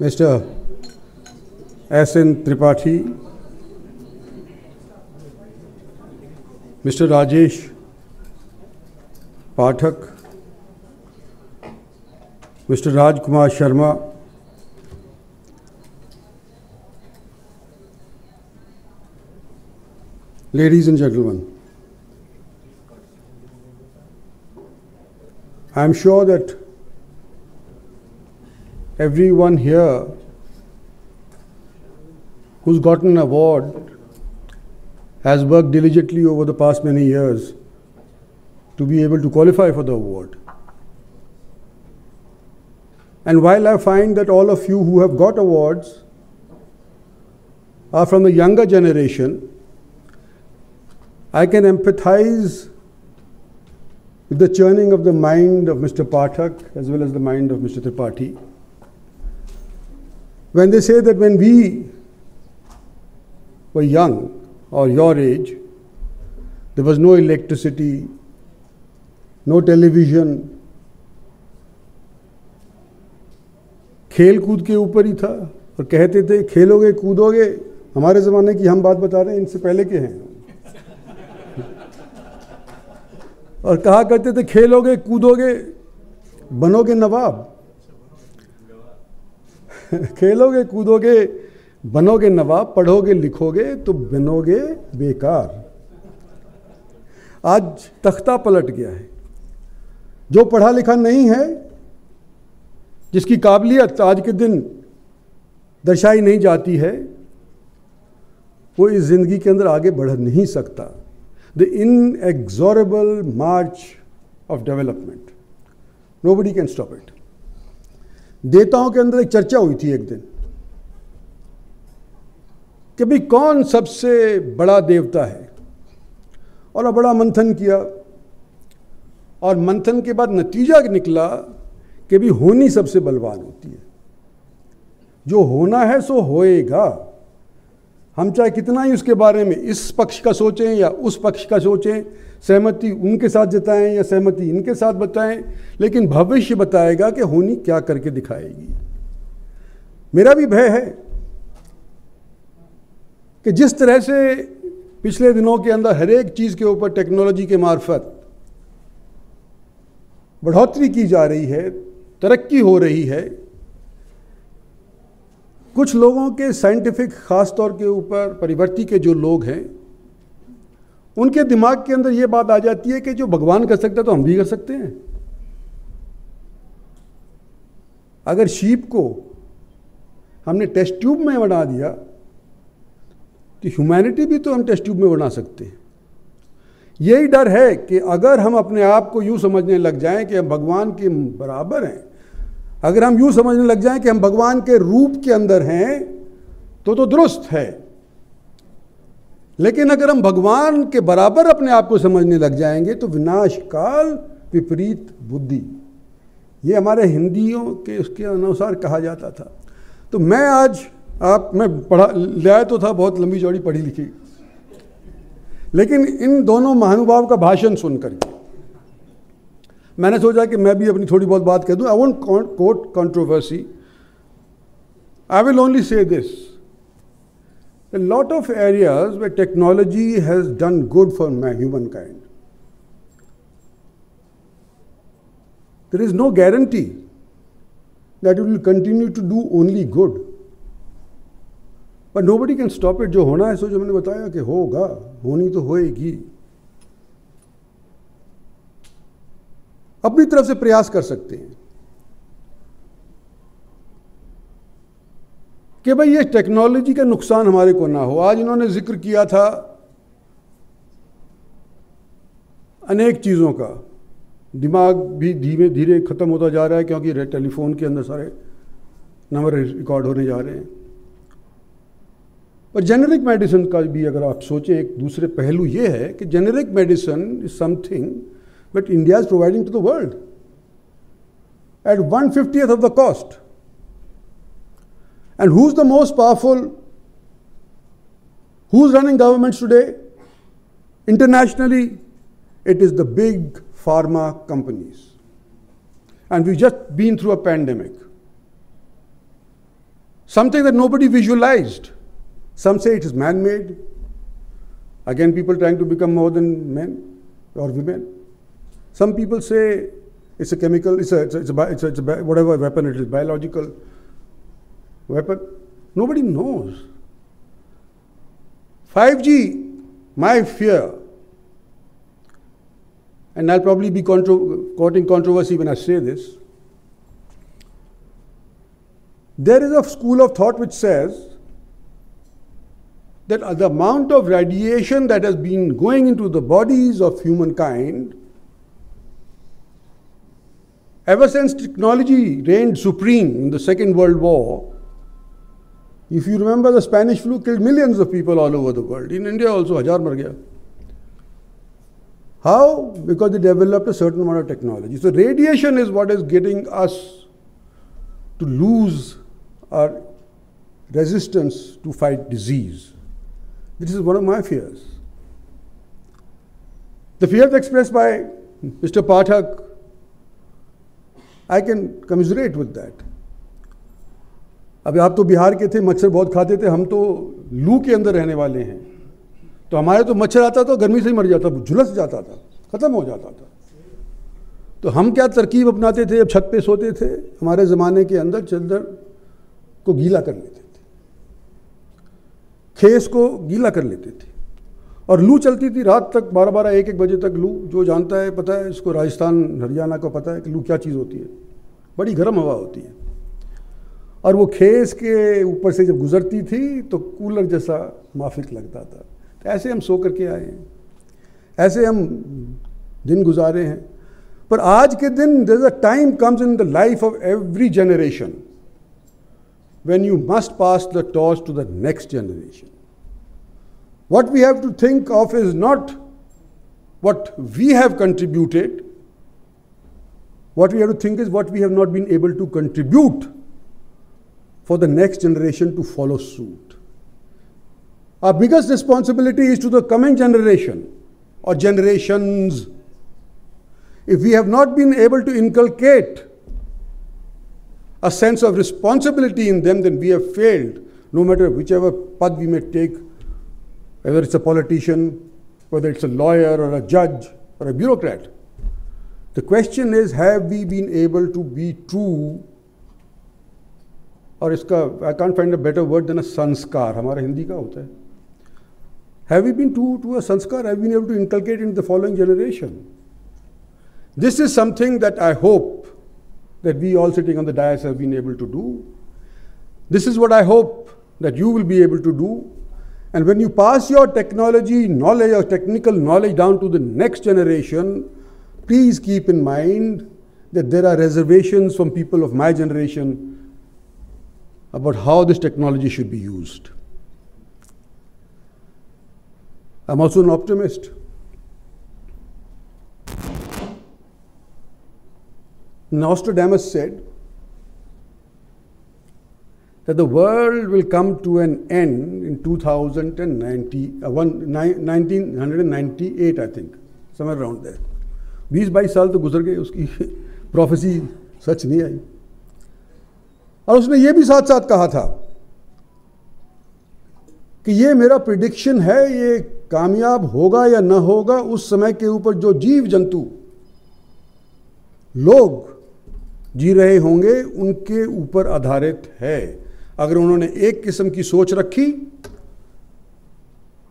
Mr. S.N. Tripathi, Mr. Rajesh Pathak, Mr. Raj Kumar Sharma, ladies and gentlemen, I am sure that everyone here who's gotten an award has worked diligently over the past many years to be able to qualify for the award. And while I find that all of you who have got awards are from the younger generation, I can empathize with the churning of the mind of Mr. Pathak as well as the mind of Mr. Tripathi, when they say that when we were young or your age, there was no electricity, no television, खेल कूद के ऊपर ही था और कहते थे खेलोगे कूदोगे। हमारे ज़माने की हम बात बता रहे हैं, इनसे पहले के हैं। और कहा करते थे खेलोगे कूदोगे बनोगे नवाब। खेलोगे कूदोगे बनोगे नवाब, पढ़ोगे लिखोगे तो बनोगे बेकार। आज तख्ता पलट गया है। जो पढ़ा लिखा नहीं है, जिसकी काबिलियत आज के दिन दर्शाई नहीं जाती है, वो इस जिंदगी के अंदर आगे बढ़ नहीं सकता। The inexorable march of development, nobody can stop it. देवताओं के अंदर एक चर्चा हुई थी एक दिन कि भाई कौन सबसे बड़ा देवता है, और बड़ा मंथन किया और मंथन के बाद नतीजा निकला कि भी होनी सबसे बलवान होती है। जो होना है सो होएगा। हम चाहे कितना ही उसके बारे में इस पक्ष का सोचें या उस पक्ष का सोचें, सहमति उनके साथ जताएं या सहमति इनके साथ बताएं, लेकिन भविष्य बताएगा कि होनी क्या करके दिखाएगी। मेरा भी भय है कि जिस तरह से पिछले दिनों के अंदर हर एक चीज़ के ऊपर टेक्नोलॉजी के मार्फत बढ़ोतरी की जा रही है, तरक्की हो रही है, कुछ लोगों के साइंटिफिक ख़ास तौर के ऊपर परिवर्ती के जो लोग हैं, उनके दिमाग के अंदर ये बात आ जाती है कि जो भगवान कर सकता है तो हम भी कर सकते हैं। अगर शीप को हमने टेस्ट ट्यूब में बना दिया तो ह्यूमैनिटी भी तो हम टेस्ट ट्यूब में बना सकते हैं। यही डर है कि अगर हम अपने आप को यूँ समझने लग जाएं कि हम भगवान के बराबर हैं, अगर हम यूँ समझने लग जाएं कि हम भगवान के रूप के अंदर हैं तो दुरुस्त है, लेकिन अगर हम भगवान के बराबर अपने आप को समझने लग जाएंगे तो विनाश काल विपरीत बुद्धि, ये हमारे हिंदियों के उसके अनुसार कहा जाता था। तो मैं आज मैं पढ़ा लाया तो था, बहुत लंबी चौड़ी पढ़ी लिखी, लेकिन इन दोनों महानुभाव का भाषण सुन करके मैंने सोचा कि मैं भी अपनी थोड़ी बहुत बात कह दूं। I won't quote controversy, I will only say this: a lot of areas where technology has done good for humankind, there is no guarantee that it will continue to do only good, but nobody can stop it. जो होना है सो जो मैंने बताया कि होगा, होनी तो होएगी। अपनी तरफ से प्रयास कर सकते हैं कि भाई ये टेक्नोलॉजी का नुकसान हमारे को ना हो। आज इन्होंने जिक्र किया था अनेक चीज़ों का, दिमाग भी धीरे धीरे ख़त्म होता जा रहा है क्योंकि टेलीफोन के अंदर सारे नंबर रिकॉर्ड होने जा रहे हैं। पर जेनेरिक मेडिसिन का भी अगर आप सोचें, एक दूसरे पहलू ये है कि generic medicine is something but India is providing to the world at 1/50th of the cost. And who's the most powerful? Who's running governments today? Internationally, it is the big pharma companies. And we've just been through a pandemic. something that nobody visualized. Some say it is man-made. Again, people trying to become more than men or women. Some people say it's a chemical, it's a whatever weapon it is, biological weapon. Nobody knows. 5G, my fear, and I'll probably be caught in controversy when I say this. There is a school of thought which says that the amount of radiation that has been going into the bodies of humankind ever since technology reigned supreme in the Second World War. If you remember, the Spanish flu killed millions of people all over the world. In India also, 1000 mar gaya. How? Because they developed a certain amount of technology. So radiation is what is getting us to lose our resistance to fight disease. This is one of my fears. The fears expressed by Mr. Pathak, I can commiserate with that. अभी आप तो बिहार के थे, मच्छर बहुत खाते थे, हम तो लू के अंदर रहने वाले हैं, तो हमारे तो मच्छर आता था गर्मी से ही मर जाता, झुलस जाता था, खत्म हो जाता था। तो हम क्या तरकीब अपनाते थे, जब छत पे सोते थे हमारे ज़माने के अंदर चादर को गीला कर लेते थे, खेस को गीला कर लेते थे, और लू चलती थी रात तक 12-12, 1-1 बजे तक लू। जो जानता है पता है, इसको राजस्थान हरियाणा को पता है कि लू क्या चीज़ होती है, बड़ी गर्म हवा होती है, और वो खेस के ऊपर से जब गुजरती थी तो कूलर जैसा माफिक लगता था। तो ऐसे हम सो करके आए हैं, ऐसे हम दिन गुजारे हैं। पर आज के दिन there is a time comes in the life of every generation when you must pass the torch to the next generation. What we have to think of is not what we have contributed. What we have to think is what we have not been able to contribute for the next generation to follow suit. Our biggest responsibility is to the coming generation or generations. If we have not been able to inculcate a sense of responsibility in them, then we have failed, no matter whichever path we may take, whether it's a politician, whether it's a lawyer or a judge or a bureaucrat. The question is, have we been able to be true, और इसका I can't find a better word than a sanskar, हमारा हिंदी का होता है. Have we been true to a sanskar? Have we been able to inculcate in the following generation? This is something that I hope that we all sitting on the dais have been able to do. This is what I hope that you will be able to do. And when you pass your technology knowledge or technical knowledge down to the next generation, please keep in mind that there are reservations from people of my generation about how this technology should be used. I'm also an optimist. Nostradamus said that the world will come to an end in 1998, I think, somewhere around there. 20-22 साल तो गुजर गए, उसकी prophecy सच नहीं आई। और उसने ये भी साथ साथ कहा था कि ये मेरा प्रिडिक्शन है, ये कामयाब होगा या ना होगा उस समय के ऊपर जो जीव जंतु लोग जी रहे होंगे उनके ऊपर आधारित है। अगर उन्होंने एक किस्म की सोच रखी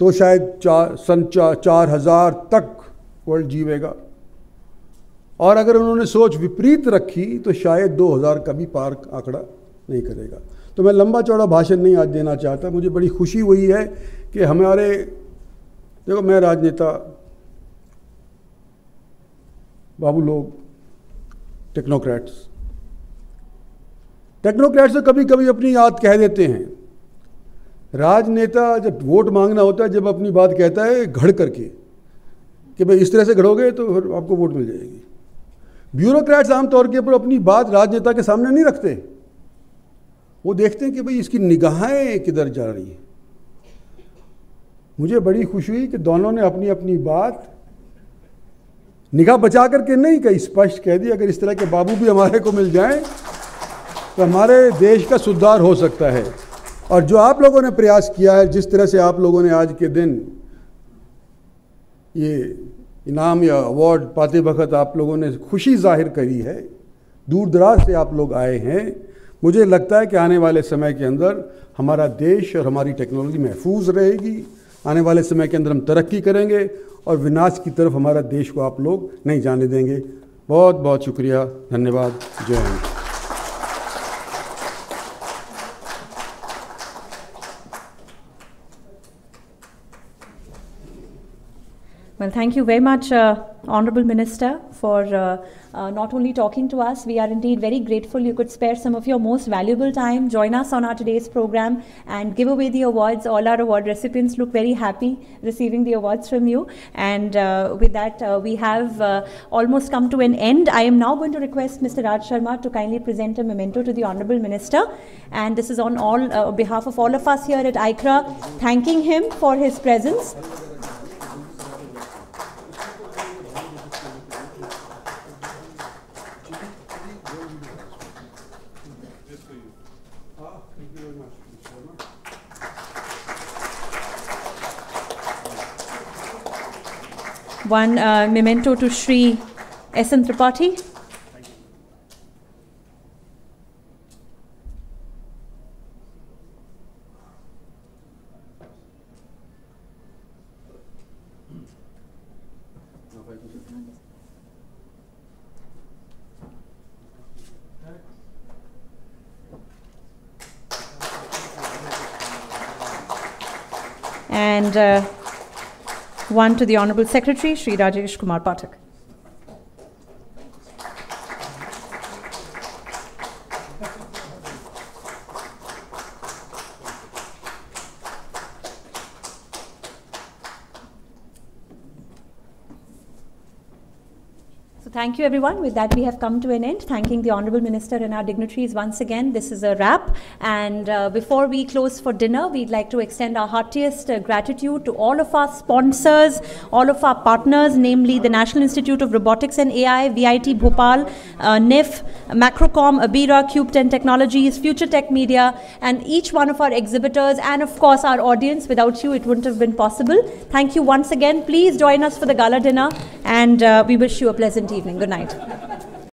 तो शायद 4000 तक वर्ल्ड जीवेगा, और अगर उन्होंने सोच विपरीत रखी तो शायद 2000 का भी पार आंकड़ा नहीं करेगा। तो मैं लंबा चौड़ा भाषण नहीं आज देना चाहता। मुझे बड़ी खुशी हुई है कि हमारे, देखो मैं राजनेता, बाबू लोग, टेक्नोक्रेट्स तो कभी कभी अपनी बात कह देते हैं। राजनेता जब वोट मांगना होता है, जब अपनी बात कहता है घड़ करके कि भाई इस तरह से घड़ोगे तो फिर आपको वोट मिल जाएगी। ब्यूरोक्रेट्स आमतौर के ऊपर अपनी बात राजनेता के सामने नहीं रखते। वो देखते हैं कि भाई इसकी निगाहें किधर जा रही हैं। मुझे बड़ी खुशी हुई कि दोनों ने अपनी अपनी बात निगाह बचा करके नहीं कही, स्पष्ट कह दी। अगर इस तरह के बाबू भी हमारे को मिल जाएं तो हमारे देश का सुधार हो सकता है। और जो आप लोगों ने प्रयास किया है, जिस तरह से आप लोगों ने आज के दिन ये इनाम या अवार्ड पाते वक्त आप लोगों ने खुशी जाहिर करी है, दूर दराज से आप लोग आए हैं, मुझे लगता है कि आने वाले समय के अंदर हमारा देश और हमारी टेक्नोलॉजी महफूज रहेगी। आने वाले समय के अंदर हम तरक्की करेंगे और विनाश की तरफ हमारा देश को आप लोग नहीं जाने देंगे। बहुत बहुत शुक्रिया, धन्यवाद, जय Hind. Well, thank you very much, Honourable Minister, for not only talking to us. We are indeed very grateful you could spare some of your most valuable time, join us on our today's program and give away the awards. All our award recipients look very happy receiving the awards from you. And with that, we have almost come to an end. I am now going to request Mr. Raj Sharma to kindly present a memento to the Honourable Minister. And this is on behalf of all of us here at ICRA, thanking him for his presence. One memento to Shri S.N. Tripathi. And one to the Honourable Secretary, Shri Rajesh Kumar Pathak. Thank you, everyone. With that, we have come to an end. Thanking the Honourable Minister and our dignitaries once again. This is a wrap. And before we close for dinner, we'd like to extend our heartiest gratitude to all of our sponsors, all of our partners, namely the National Institute of Robotics and AI, VIT Bhopal, NIF, Macrocom, Abira, Cube 10 Technologies, Future Tech Media, and each one of our exhibitors, and of course our audience. Without you, it wouldn't have been possible. Thank you once again. Please join us for the gala dinner, and we wish you a pleasant evening. Good night.